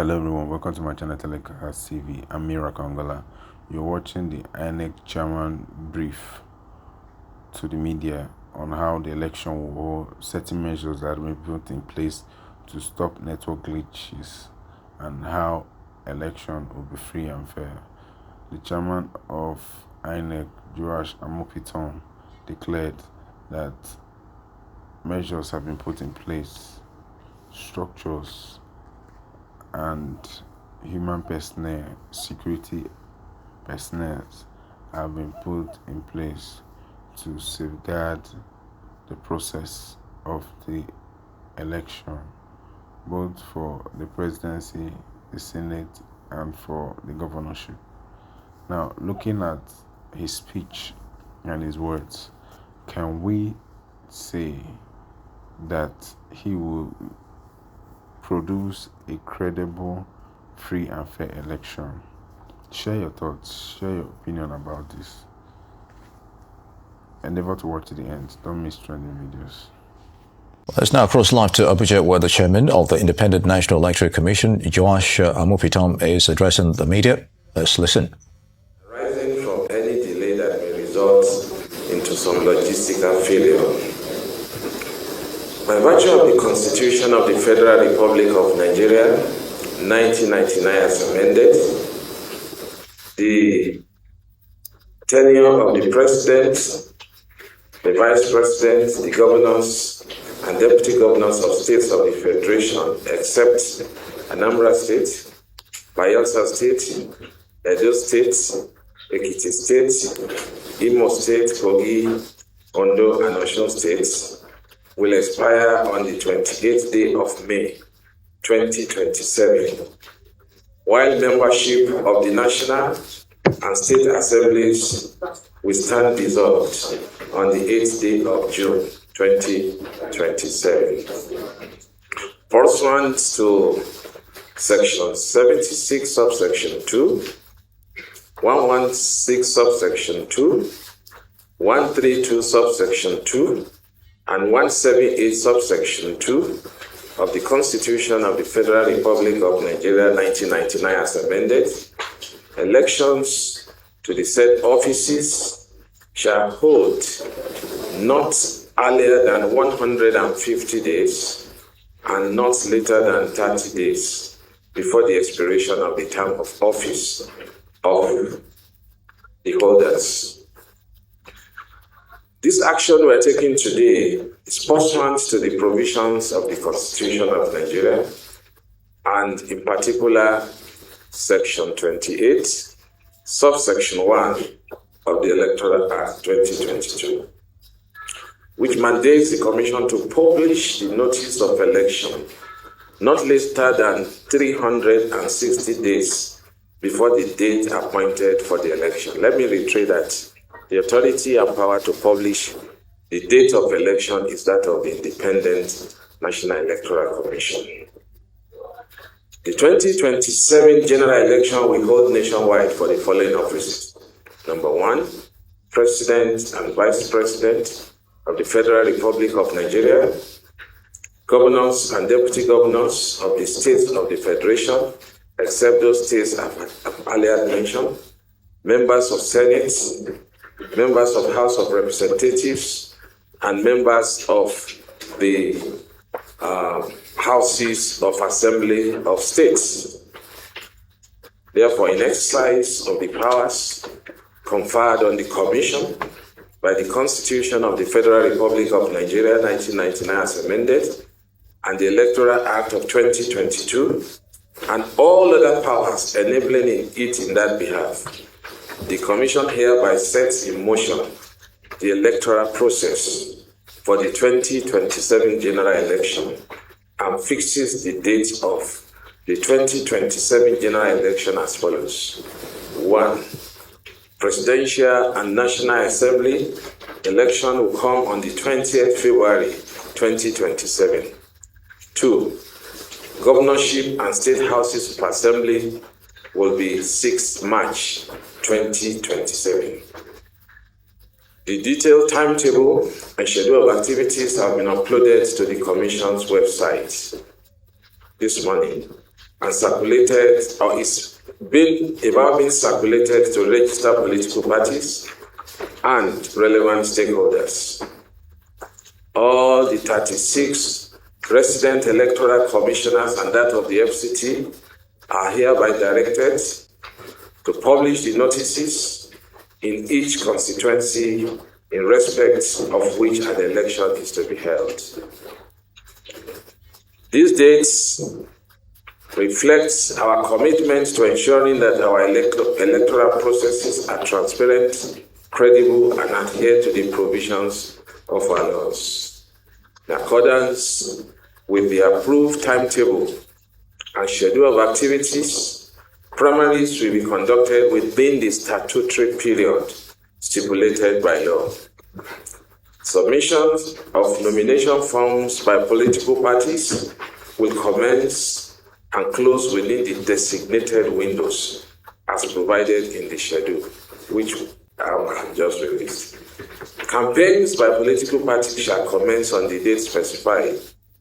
Hello everyone, welcome to my channel TELECAST-TV. I'm Mira Kongola. You're watching the INEC Chairman brief to the media on how the election will hold, certain measures that will be put in place to stop network glitches, and how election will be free and fair. The chairman of INEC, Joash Ojo declared that measures have been put in place, structures and human personnel, security personnel have been put in place to safeguard the process of the election, both for the presidency, the Senate, and for the governorship. Now, looking at his speech and his words, can we say that he will produce a credible, free and fair election? Share your thoughts, share your opinion about this. Endeavor to watch to the end. Don't miss trending videos. Let's now cross live to Abuja, where the chairman of the Independent National Electoral Commission, Joash Omupitan, is addressing the media. Let's listen. Arising from any delay that may result into some logistical failure, by virtue of the Constitution of the Federal Republic of Nigeria, 1999 as amended, the tenure of the President, the Vice President, the governors, and deputy governors of states of the Federation, except Anambra State, Bayelsa State, Edo State, Ekiti State, Imo State, Kogi, Ondo, and Osun States, will expire on the 28th day of May, 2027, while membership of the National and State Assemblies will stand dissolved on the 8th day of June, 2027. Pursuant to Section 76, subsection 2, 116, subsection 2, 132, subsection 2, and 178, subsection 2 of the Constitution of the Federal Republic of Nigeria, 1999 as amended, elections to the said offices shall hold not earlier than 150 days and not later than 30 days before the expiration of the term of office of the holders. This action we're taking today is pursuant to the provisions of the Constitution of Nigeria, and in particular, Section 28, subsection 1 of the Electoral Act 2022, which mandates the Commission to publish the notice of election not later than 360 days before the date appointed for the election. Let me reiterate that the authority and power to publish the date of election is that of the Independent National Electoral Commission. The 2027 general election will hold nationwide for the following offices. Number 1, President and Vice President of the Federal Republic of Nigeria, governors and deputy governors of the states of the Federation, except those states I've earlier mentioned, members of Senate, members of House of Representatives, and members of the Houses of Assembly of States. Therefore, in exercise of the powers conferred on the Commission by the Constitution of the Federal Republic of Nigeria, 1999 as amended, and the Electoral Act of 2022, and all other powers enabling it in that behalf, the Commission hereby sets in motion the electoral process for the 2027 general election and fixes the date of the 2027 general election as follows. 1. Presidential and National Assembly election will come on the 20th February 2027. 2. Governorship and State Houses of Assembly will be 6th March 2027. The detailed timetable and schedule of activities have been uploaded to the Commission's website this morning, and circulated, or is being circulated to register political parties and relevant stakeholders. All the 36 resident electoral commissioners and that of the FCT are hereby directed to publish the notices in each constituency in respect of which an election is to be held. These dates reflect our commitment to ensuring that our electoral processes are transparent, credible, and adhere to the provisions of our laws. In accordance with the approved timetable and schedule of activities, primaries will be conducted within the statutory period stipulated by law. Submissions of nomination forms by political parties will commence and close within the designated windows as provided in the schedule, which I just released. Campaigns by political parties shall commence on the date specified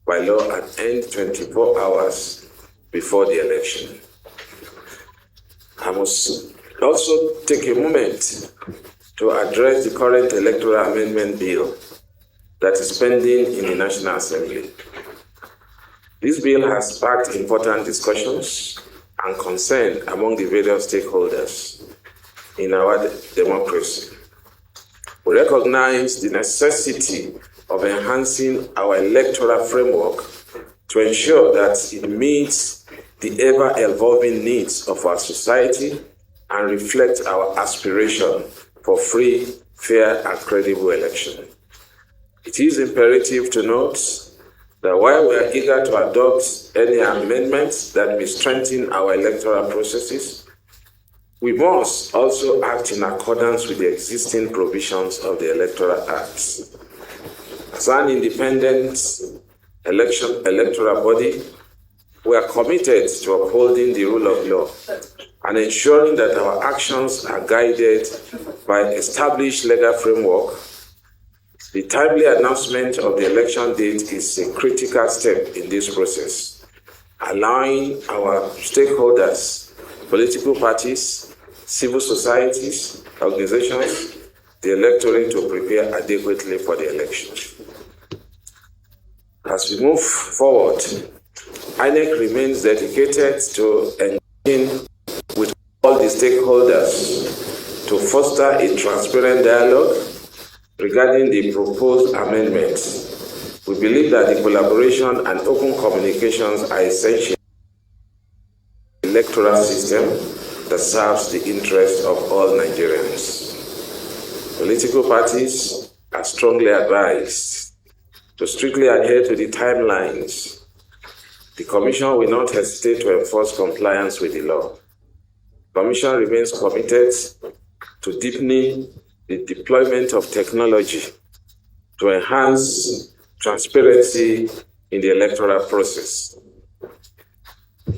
by law and end 24 hours before the election. I must also take a moment to address the current electoral amendment bill that is pending in the National Assembly. This bill has sparked important discussions and concern among the various stakeholders in our democracy. We recognize the necessity of enhancing our electoral framework to ensure that it meets the ever-evolving needs of our society and reflects our aspiration for free, fair, and credible election. It is imperative to note that while we are eager to adopt any amendments that may strengthen our electoral processes, we must also act in accordance with the existing provisions of the Electoral Act. As an independent electoral body, we are committed to upholding the rule of law and ensuring that our actions are guided by established legal framework. The timely announcement of the election date is a critical step in this process, allowing our stakeholders, political parties, civil societies, organizations, the electorate to prepare adequately for the election. As we move forward, INEC remains dedicated to engaging with all the stakeholders to foster a transparent dialogue regarding the proposed amendments. We believe that the collaboration and open communications are essential in the electoral system that serves the interests of all Nigerians. Political parties are strongly advised to strictly adhere to the timelines. The Commission will not hesitate to enforce compliance with the law. The Commission remains committed to deepening the deployment of technology to enhance transparency in the electoral process,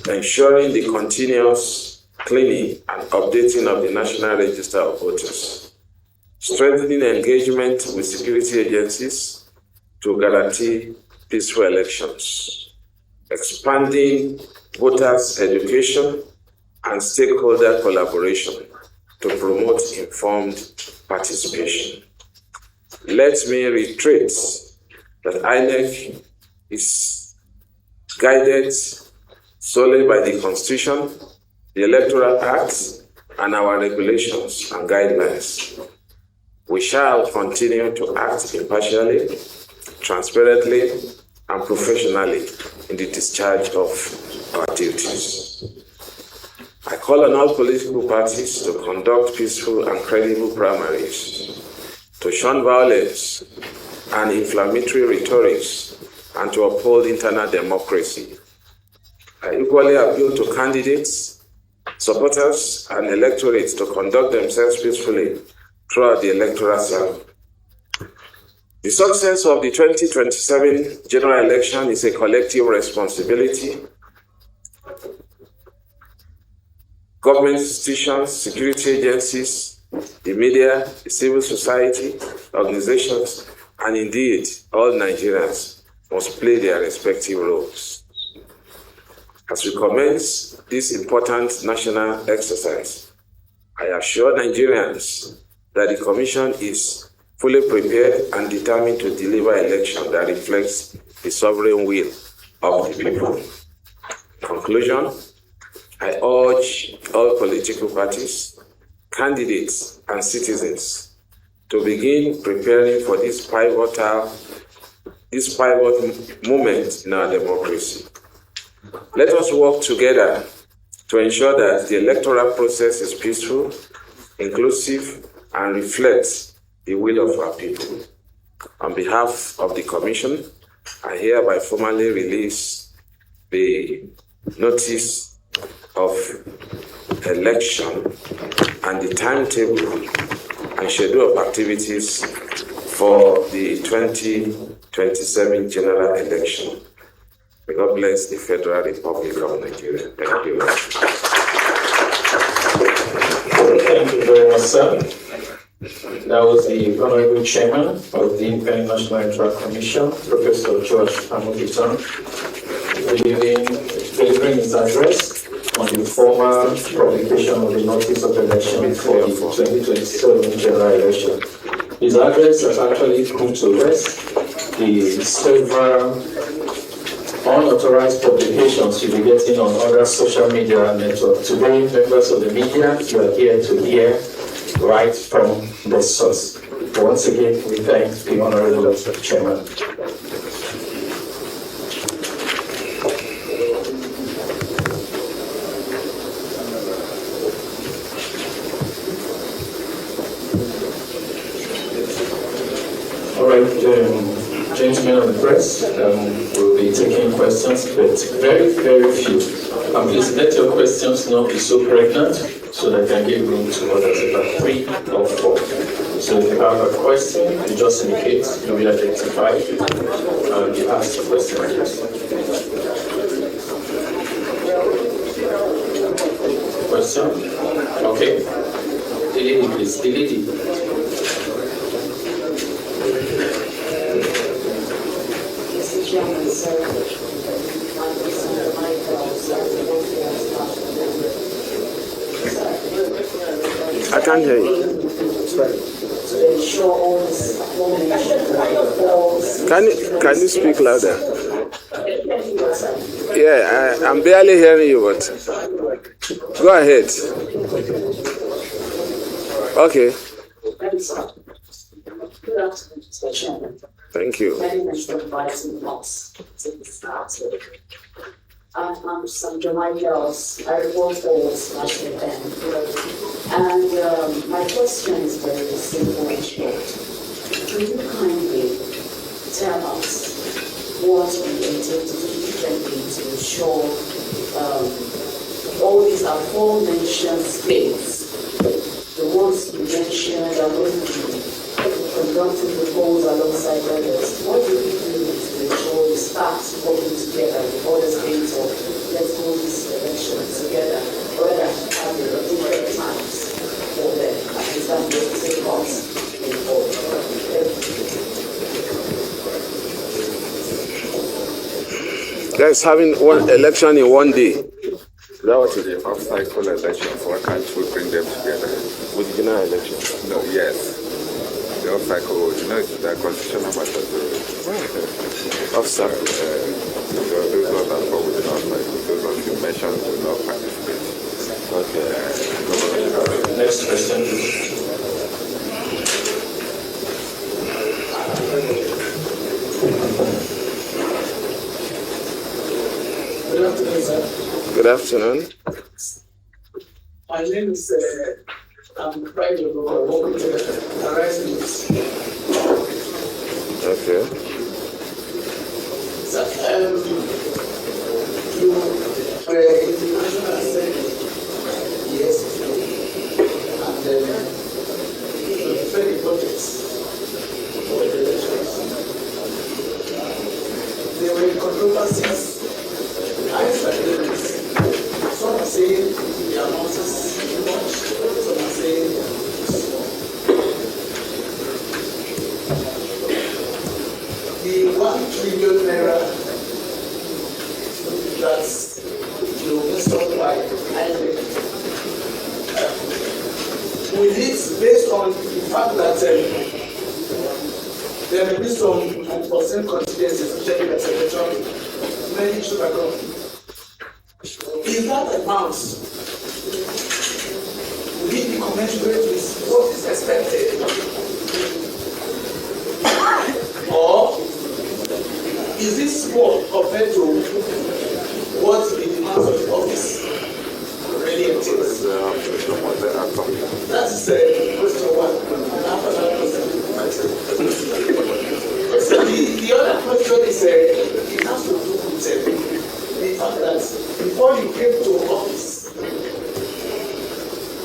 ensuring the continuous cleaning and updating of the National Register of Voters, strengthening engagement with security agencies to guarantee peaceful elections, expanding voters' education and stakeholder collaboration to promote informed participation. Let me reiterate that INEC is guided solely by the Constitution, the Electoral Act, and our regulations and guidelines. We shall continue to act impartially, transparently, and professionally in the discharge of our duties. I call on all political parties to conduct peaceful and credible primaries, to shun violence and inflammatory rhetorics, and to uphold internal democracy. I equally appeal to candidates, supporters, and electorates to conduct themselves peacefully throughout the electoral cycle. The success of the 2027 general election is a collective responsibility. Government institutions, security agencies, the media, the civil society, organizations, and indeed all Nigerians must play their respective roles. As we commence this important national exercise, I assure Nigerians that the Commission is fully prepared and determined to deliver an election that reflects the sovereign will of the people. In conclusion, I urge all political parties, candidates, and citizens to begin preparing for this pivotal moment in our democracy. Let us work together to ensure that the electoral process is peaceful, inclusive, and reflects the will of our people. On behalf of the Commission, I hereby formally release the notice of election and the timetable and schedule of activities for the 2027 general election. May God bless the Federal Republic of Nigeria. Thank you. Thank you very much, sir. That was the Honorable Chairman of the Independent National Electoral Commission, Professor Joash Ojo Amupitan, delivering his address on the formal publication of the notice of election for the 2027 general election. His address has actually put to rest the several unauthorized publications you'll be getting on other social media networks. Today, members of the media, you are here to hear right from the source. Once again, we thank the Honorable Chairman. All right, gentlemen of the press, we'll be taking questions, but very, very few. Please let your questions not be so pregnant so that I can give room to others, about 3 or 4. So if you have a question, you just indicate, you will identify, and you ask the question. Question? Okay. The lady, please. The lady. Chairman, sir, I can't hear you. To ensure all this Can you speak louder? Yeah, I'm barely hearing you, but go ahead. Okay. Thank you. I'm some Jamaicans. I report for National Bank. And my question is very simple and short. Can you kindly tell us what we intend to do differently to ensure all these aforementioned states, the ones you mentioned, are going to be conducting the polls alongside others? What do we do to ensure we start working together with other states, or let's hold this election together, rather than having different times for them? At least that will take us involved. Guys, having one election in one day. That was the off-cycle election. Why can't we bring them together? With the general election? No, yes. The off-cycle, the constitutional matter. Off-cycle. Those ones are for with the off-cycle. Those ones you mentioned will not participate. Okay. Next question, please. Good afternoon, sir. Good afternoon. My name is I'm Friday of welcome to the Arise News. Okay. So, you were in the National Assembly yesterday, and you defended the projects for the elections. There were controversies. I started some are saying the amount is too much, some are saying the 1 trillion naira that on the fact that there may be some unforeseen contingencies, especially the secretary, many issues are gone. Is that amount, will it be commensurate with what is expected? Or is this small compared to what the demands of the office really entails? That is question one. And after that question, so the other question is it has to do with the fact that before you came to office,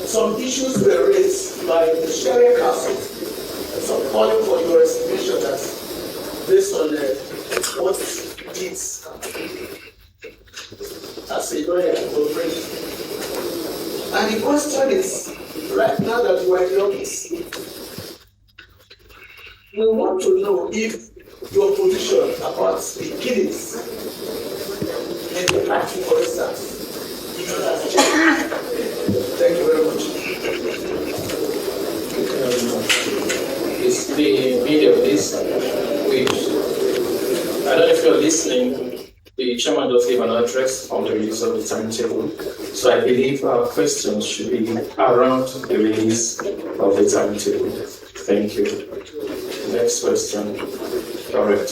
some issues were raised by the Sharia Council, some calling for your resignation that based on what deeds as a lawyer will bring. And the question is, right now that you are in the office, we want to know if your position about the killings in the country, for instance, if it has changed. Thank you very much. It's the media, please. I don't know if you're listening. The chairman does give an address on the release of the timetable. So I believe our questions should be around the release of the timetable. Thank you. Next question. Correct.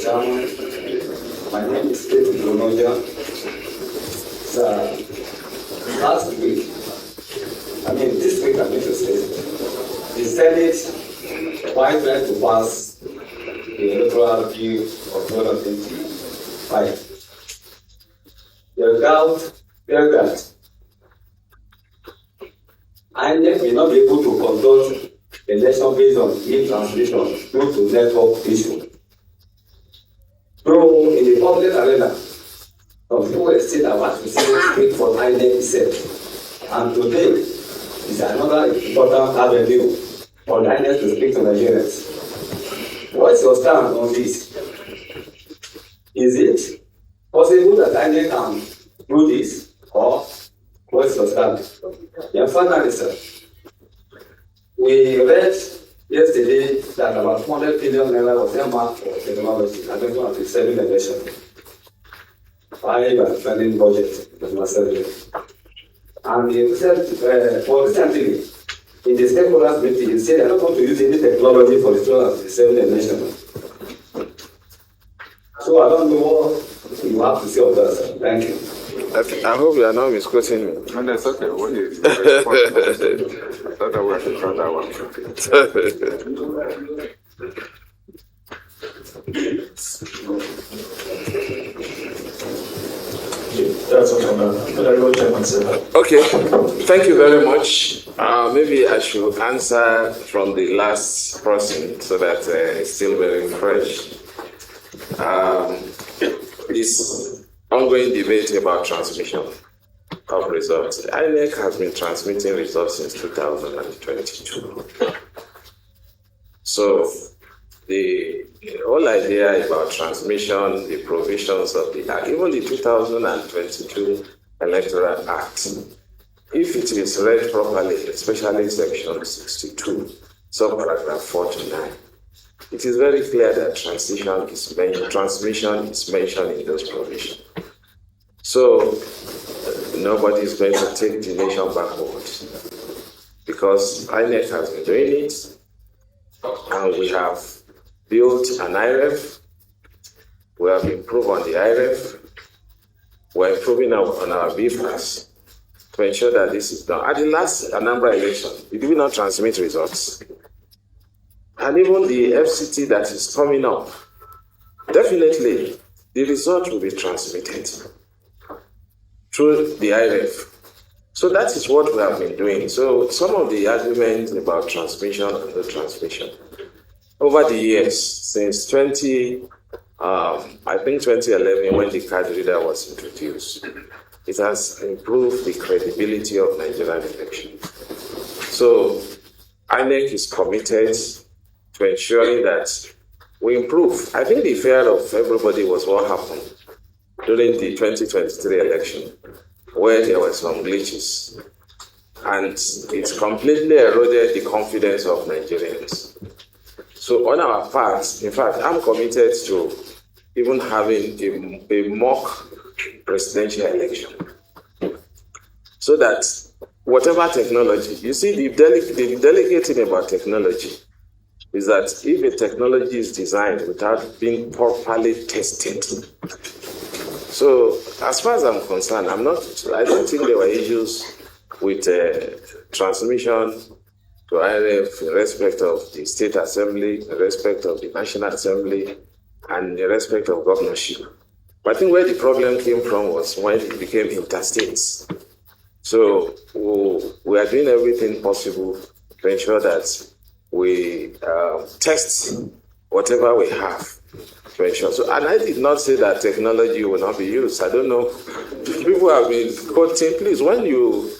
Chairman, my name is David Lonoja. Last week, this week I'm interested. The Senate, while trying to pass the Electoral Act of 2025, they doubt that INEC may not be able to conduct election based on e-transmission due to network issue. Though in the public arena, some people were saying that what we say speak for INEC itself. And today is another important avenue for the INEC to speak to Nigerians. What's your stand on this? Is it possible that INEC can do this? Or what's your stand? And finally, sir, we read yesterday that about 400 billion naira was earmarked for technology at the 2027 election. 5 and spending budget was massive. And he said, recently, in the stakeholders meeting, he said they're not going to use any technology for the 2027 election. So I don't know what you have to say on that, sir. Thank you. I hope you are not misquoting me. And that's okay. What is it? I thought I was trying that one. That's okay, man. Okay, thank you very much. Maybe I should answer from the last person so that it's still very fresh. This ongoing debate about transmission of results. INEC has been transmitting results since 2022. So the whole idea about transmission, the provisions of the Act, even the 2022 Electoral Act, if it is read properly, especially section 62, subparagraph 4 to 9, it is very clear that transmission is mentioned in those provisions. So nobody is going to take the nation backwards because INEC has been doing it, and we have built an IReV. We have improved on the IReV. We're improving on our BVAS to ensure that this is done. At the last Anambra election, we did not transmit results. And even the FCT that is coming up, definitely the result will be transmitted through the IReV. So that is what we have been doing. So some of the arguments about transmission and the transmission over the years, since 2011, when the card reader was introduced, it has improved the credibility of Nigerian elections. So INEC is committed to ensuring that we improve. I think the fear of everybody was what happened during the 2023 election. where there were some glitches. And it completely eroded the confidence of Nigerians. So on our part, in fact, I'm committed to even having a mock presidential election. So that whatever technology, you see, the delicate thing about technology is that if a technology is designed without being properly tested, so as far as I'm concerned, I don't think there were issues with transmission to IReV in respect of the State Assembly, in respect of the National Assembly, and in respect of governorship. But I think where the problem came from was when it became interstates. So we are doing everything possible to ensure that we test whatever we have to ensure. So, and I did not say that technology will not be used. I don't know. People have been quoting, please, when you,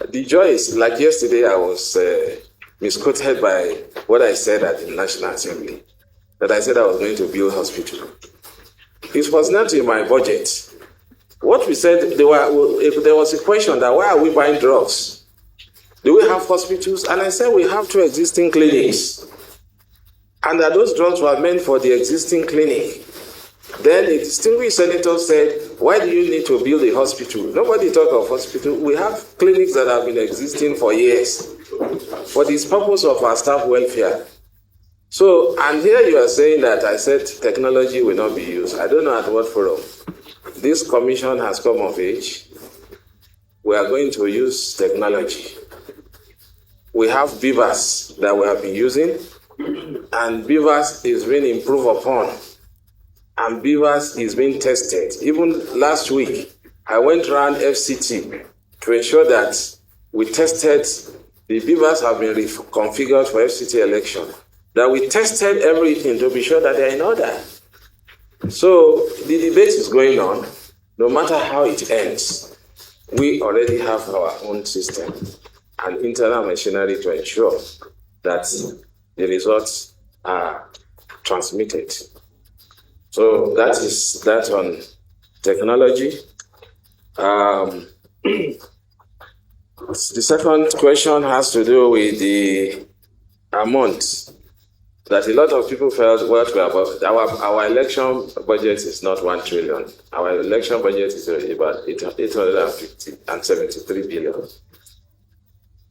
the joy is, like yesterday I was misquoted by what I said at the National Assembly, that I said I was going to build hospital. It was not in my budget. What we said, there was a question that why are we buying drugs? Do we have hospitals? And I said we have 2 existing clinics. And that those drugs were meant for the existing clinic. Then a distinguished senator said, why do you need to build a hospital? Nobody talk of hospital. We have clinics that have been existing for years for this purpose of our staff welfare. So, and here you are saying that I said technology will not be used. I don't know at what forum. This commission has come of age. We are going to use technology. We have BVAS that we have been using, and BVAS is being improved upon, and BVAS is being tested. Even last week, I went around FCT to ensure that we tested, the BVAS have been reconfigured for FCT election, that we tested everything to be sure that they are in order. So the debate is going on. No matter how it ends, we already have our own system and internal machinery to ensure that the results are transmitted. So that is that on technology. The second question has to do with the amount that a lot of people felt what we are about. Our election budget is not 1 trillion. Our election budget is about 873 billion.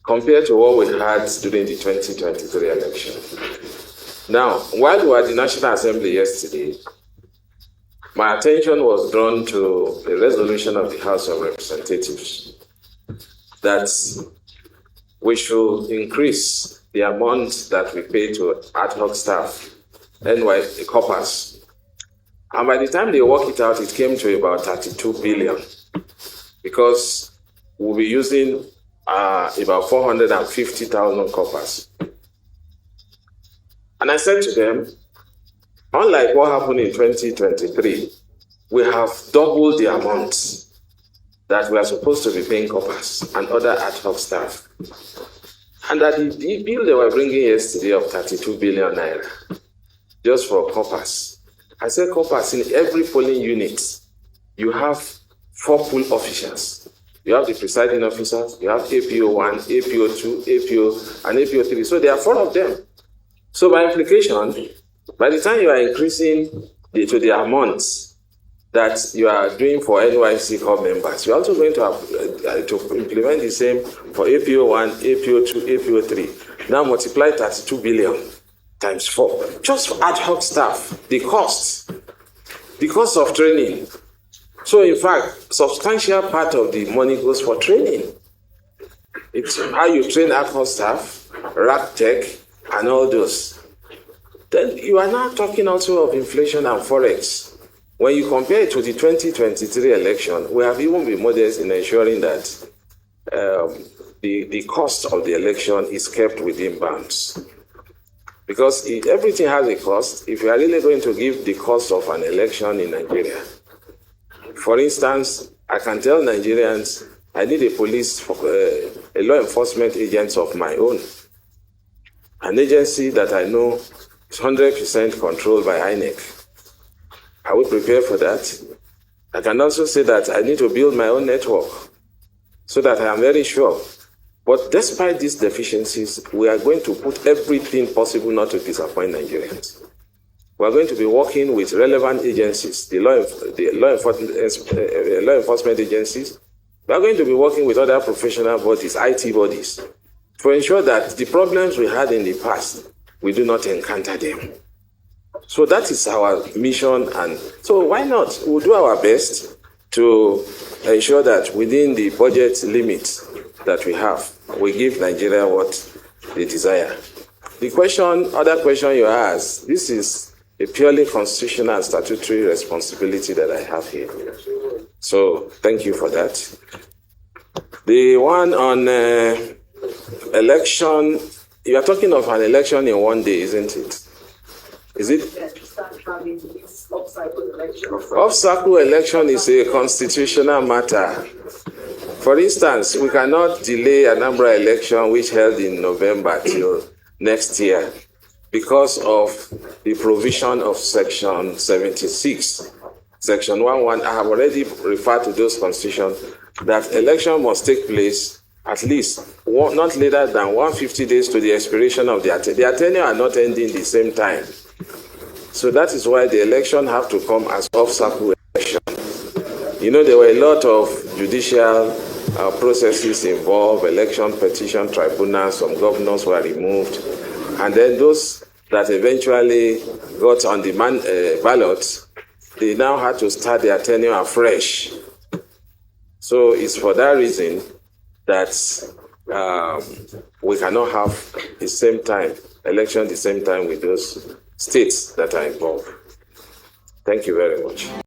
Compared to what we had during the 2023 election. Now, while we were at the National Assembly yesterday, my attention was drawn to a resolution of the House of Representatives that we should increase the amount that we pay to ad hoc staff, NY corpus. And by the time they work it out, it came to about 32 billion because we'll be using about 450,000 corpus. And I said to them, unlike what happened in 2023, we have doubled the amount that we are supposed to be paying corpus and other ad hoc staff. And that the bill they were bringing yesterday of 32 billion naira, just for corpus. I said corpus, in every polling unit, you have 4 pool officials. You have the presiding officers, you have APO1, APO2, APO, and APO3. So there are 4 of them. So by implication, by the time you are increasing to the amounts that you are doing for NYC corps members, you're also going to have to implement the same for APO1, APO2, APO3. Now multiply 32 billion times 4. Just for ad hoc staff, the cost of training. So in fact, substantial part of the money goes for training. It's how you train ad hoc staff, rack tech, and all those. Then you are now talking also of inflation and forex. When you compare it to the 2023 election, we have even been modest in ensuring that the cost of the election is kept within bounds. Because everything has a cost. If you are really going to give the cost of an election in Nigeria, for instance, I can tell Nigerians, I need a a law enforcement agent of my own. An agency that I know is 100% controlled by INEC. Are we prepared for that? I can also say that I need to build my own network. so that I am very sure. But despite these deficiencies, we are going to put everything possible not to disappoint Nigerians. We are going to be working with relevant agencies, the law enforcement agencies. We are going to be working with other professional bodies, IT bodies, to ensure that the problems we had in the past, we do not encounter them. So that is our mission, and so why not? We'll do our best to ensure that within the budget limits that we have, we give Nigeria what they desire. The other question you asked, this is a purely constitutional and statutory responsibility that I have here. So thank you for that. The one on election, you are talking of an election in one day, isn't it? Is it? Off-cycle election is a constitutional matter. For instance, we cannot delay an Anambra election which held in November till next year because of the provision of Section 76. Section 11, I have already referred to those constitutions, that election must take place at least not later than 150 days to the expiration of their tenure are not ending the same time. So that is why the election have to come as off-cycle election. You know, there were a lot of judicial processes involved, election petition tribunals, some governors were removed, and then those that eventually got on the ballot, they now had to start their tenure afresh. So it's for that reason that we cannot have the same time, election the same time with those states that are involved. Thank you very much.